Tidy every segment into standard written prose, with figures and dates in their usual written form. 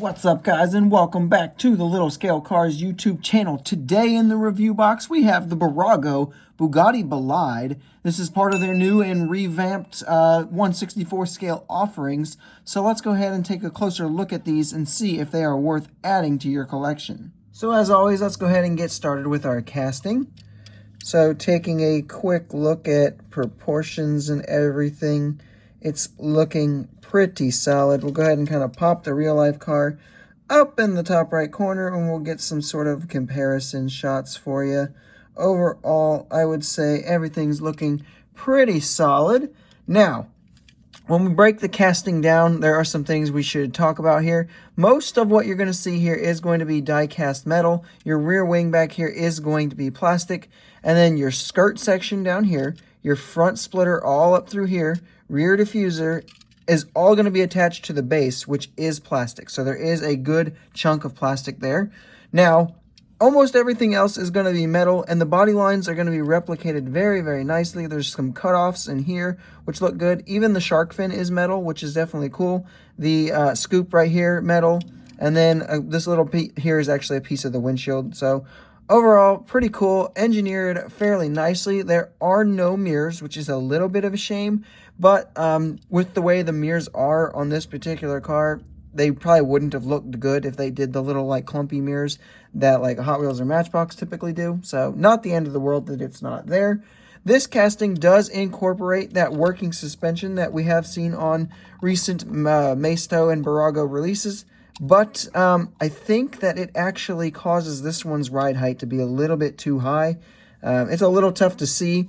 What's up, guys, and welcome back to the Little Scale Cars YouTube channel. Today in the review box we have the Bugatti Bolide. This is part of their new and revamped 1/64 scale offerings. So let's go ahead and take a closer look at these and see if they are worth adding to your collection. So as always, let's go ahead and get started with our casting. So taking a quick look at proportions and everything, it's looking pretty solid. We'll go ahead and kind of pop the real life car up in the top right corner and we'll get some sort of comparison shots for you. Overall, I would say everything's looking pretty solid. Now, when we break the casting down, there are some things we should talk about here. Most of what you're going to see here is going to be die-cast metal. Your rear wing back here is going to be plastic. And then your skirt section down here, your front splitter all up through here, rear diffuser is all going to be attached to the base, which is plastic. So there is a good chunk of plastic there. Now, almost everything else is going to be metal, and the body lines are going to be replicated very, very nicely. There's some cutoffs in here, which look good. Even the shark fin is metal, which is definitely cool. The scoop right here, metal. And then this little piece here is actually a piece of the windshield. So overall, pretty cool. Engineered fairly nicely. There are no mirrors, which is a little bit of a shame. But with the way the mirrors are on this particular car, they probably wouldn't have looked good if they did the little like clumpy mirrors that like Hot Wheels or Matchbox typically do. So not the end of the world that it's not there. This casting does incorporate that working suspension that we have seen on recent Maisto and Bburago releases. But I think that it actually causes this one's ride height to be a little bit too high. It's a little tough to see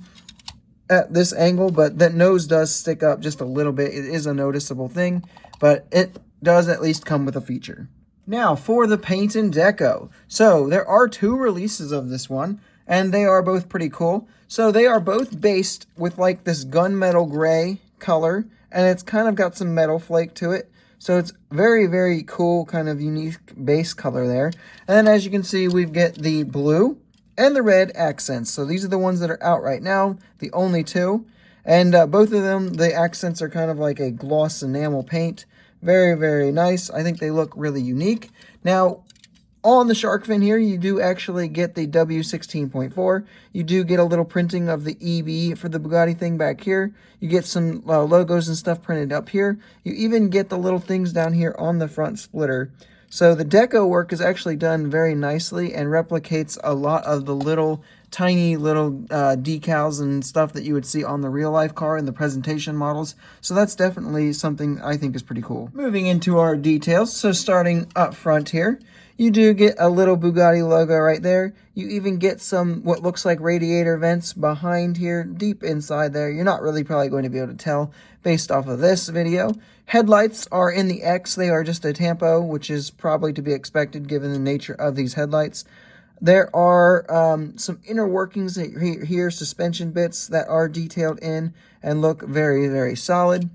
at this angle, but that nose does stick up just a little bit. It is a noticeable thing, but it does at least come with a feature. Now for the paint and deco. So there are two releases of this one, and they are both pretty cool. So they are both based with like this gunmetal gray color, and it's kind of got some metal flake to it. So it's very, very cool, kind of unique base color there. And then as you can see, we get the blue and the red accents. So these are the ones that are out right now, the only two. And both of them, the accents are kind of like a gloss enamel paint. Very, very nice. I think they look really unique. Now, on the shark fin here, you do actually get the W16.4. You do get a little printing of the EB for the Bugatti thing back here. You get some logos and stuff printed up here. You even get the little things down here on the front splitter. So the deco work is actually done very nicely and replicates a lot of the little tiny little decals and stuff that you would see on the real life car in the presentation models. So that's definitely something I think is pretty cool. Moving into our details, so starting up front here, you do get a little Bugatti logo right there. You even get some what looks like radiator vents behind here, deep inside there. You're not really probably going to be able to tell based off of this video. Headlights are in the X. They are just a tampo, which is probably to be expected given the nature of these headlights. There are some inner workings here, suspension bits that are detailed in and look very, very solid.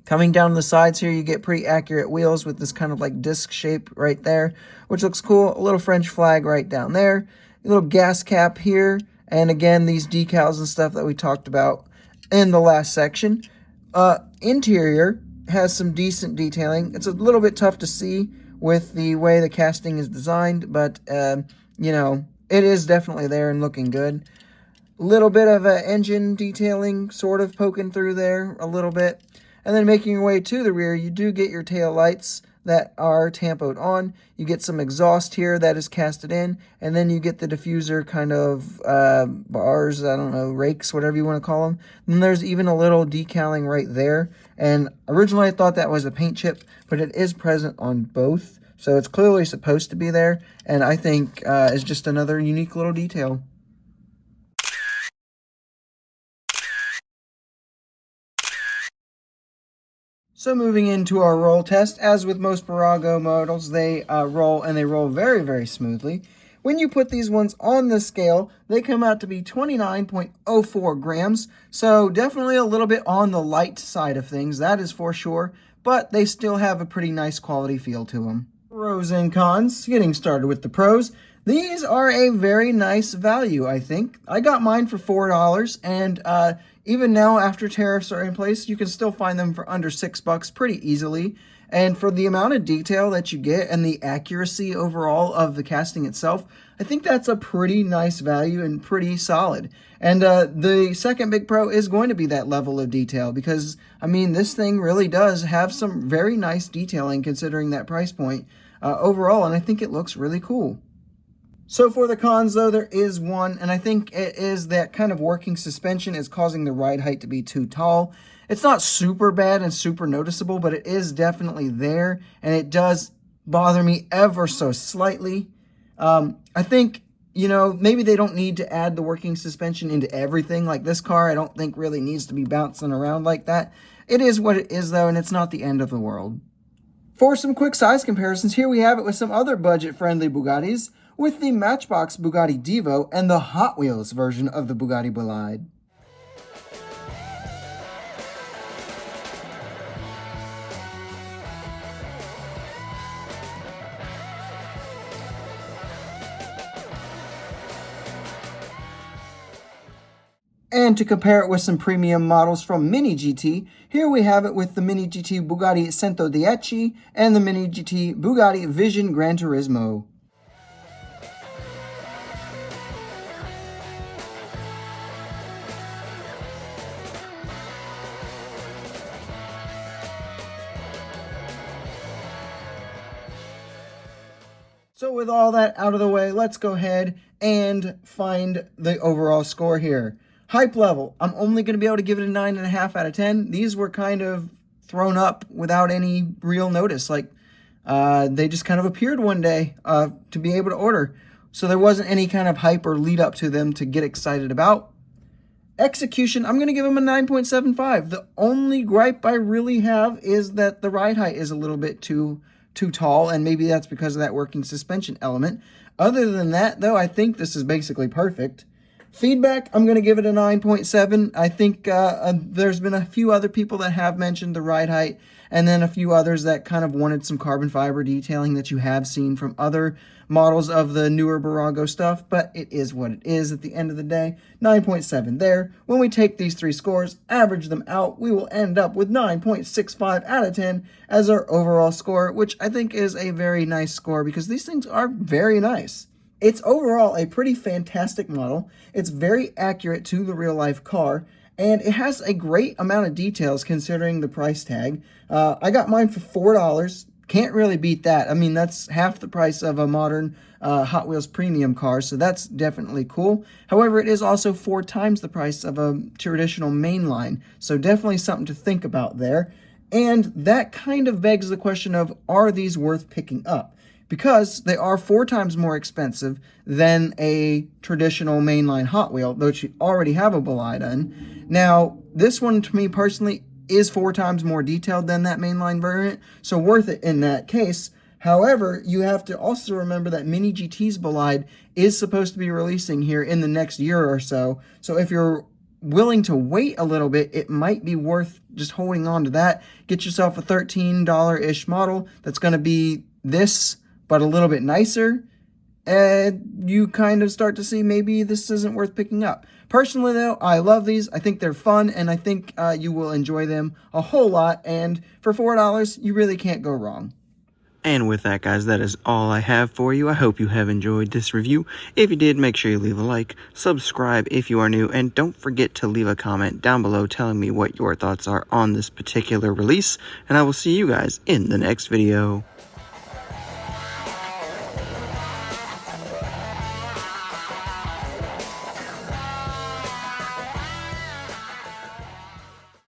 Coming down the sides here, you get pretty accurate wheels with this kind of like disc shape right there, which looks cool. A little French flag right down there. A little gas cap here. And again, these decals and stuff that we talked about in the last section. Interior has some decent detailing. It's a little bit tough to see with the way the casting is designed, but, you know, it is definitely there and looking good. A little bit of engine detailing sort of poking through there a little bit. And then making your way to the rear, you do get your tail lights that are tampoed on. You get some exhaust here that is casted in. And then you get the diffuser kind of bars, I don't know, rakes, whatever you want to call them. Then there's even a little decaling right there. And originally I thought that was a paint chip, but it is present on both. So it's clearly supposed to be there. And I think is just another unique little detail. So moving into our roll test, as with most Bburago models, they roll and they roll very, very smoothly. When you put these ones on the scale, they come out to be 29.04 grams. So definitely a little bit on the light side of things, that is for sure. But they still have a pretty nice quality feel to them. Pros and cons, getting started with the pros. These are a very nice value, I think. I got mine for $4, and even now after tariffs are in place, you can still find them for under $6 pretty easily. And for the amount of detail that you get and the accuracy overall of the casting itself, I think that's a pretty nice value and pretty solid. And the second big pro is going to be that level of detail because, I mean, this thing really does have some very nice detailing considering that price point overall, and I think it looks really cool. So for the cons, though, there is one, and I think it is that kind of working suspension is causing the ride height to be too tall. It's not super bad and super noticeable, but it is definitely there, and it does bother me ever so slightly. I think, you know, maybe they don't need to add the working suspension into everything. Like this car, I don't think really needs to be bouncing around like that. It is what it is, though, and it's not the end of the world. For some quick size comparisons, here we have it with some other budget-friendly Bugattis, with the Matchbox Bugatti Divo and the Hot Wheels version of the Bugatti Bolide. And to compare it with some premium models from Mini GT, here we have it with the Mini GT Bugatti 110 and the Mini GT Bugatti Vision Gran Turismo. So with all that out of the way, let's go ahead and find the overall score here. Hype level, I'm only going to be able to give it a 9.5 out of 10. These were kind of thrown up without any real notice. Like, they just kind of appeared one day to be able to order. So there wasn't any kind of hype or lead up to them to get excited about. Execution, I'm going to give them a 9.75. The only gripe I really have is that the ride height is a little bit too tall, and maybe that's because of that working suspension element. Other than that, though, I think this is basically perfect. Feedback, I'm going to give it a 9.7. I think there's been a few other people that have mentioned the ride height, and then a few others that kind of wanted some carbon fiber detailing that you have seen from other models of the newer Bburago stuff, but it is what it is at the end of the day. 9.7 there. When we take these three scores, average them out, we will end up with 9.65 out of 10 as our overall score, which I think is a very nice score because these things are very nice. It's overall a pretty fantastic model. It's very accurate to the real-life car, and it has a great amount of details considering the price tag. I got mine for $4. Can't really beat that. I mean, that's half the price of a modern Hot Wheels premium car, so that's definitely cool. However, it is also 4 times the price of a traditional mainline, so definitely something to think about there. And that kind of begs the question of, are these worth picking up? Because they are 4 times more expensive than a traditional mainline Hot Wheel, though you already have a Bolide in. Now, this one, to me personally, is 4 times more detailed than that mainline variant, so worth it in that case. However, you have to also remember that Mini GT's Bolide is supposed to be releasing here in the next year or so, so if you're willing to wait a little bit, it might be worth just holding on to that. Get yourself a $13-ish model that's going to be this, but a little bit nicer, and you kind of start to see maybe this isn't worth picking up. Personally, though, I love these. I think they're fun, and I think you will enjoy them a whole lot, and for $4, you really can't go wrong. And with that, guys, that is all I have for you. I hope you have enjoyed this review. If you did, make sure you leave a like, subscribe if you are new, and don't forget to leave a comment down below telling me what your thoughts are on this particular release, and I will see you guys in the next video.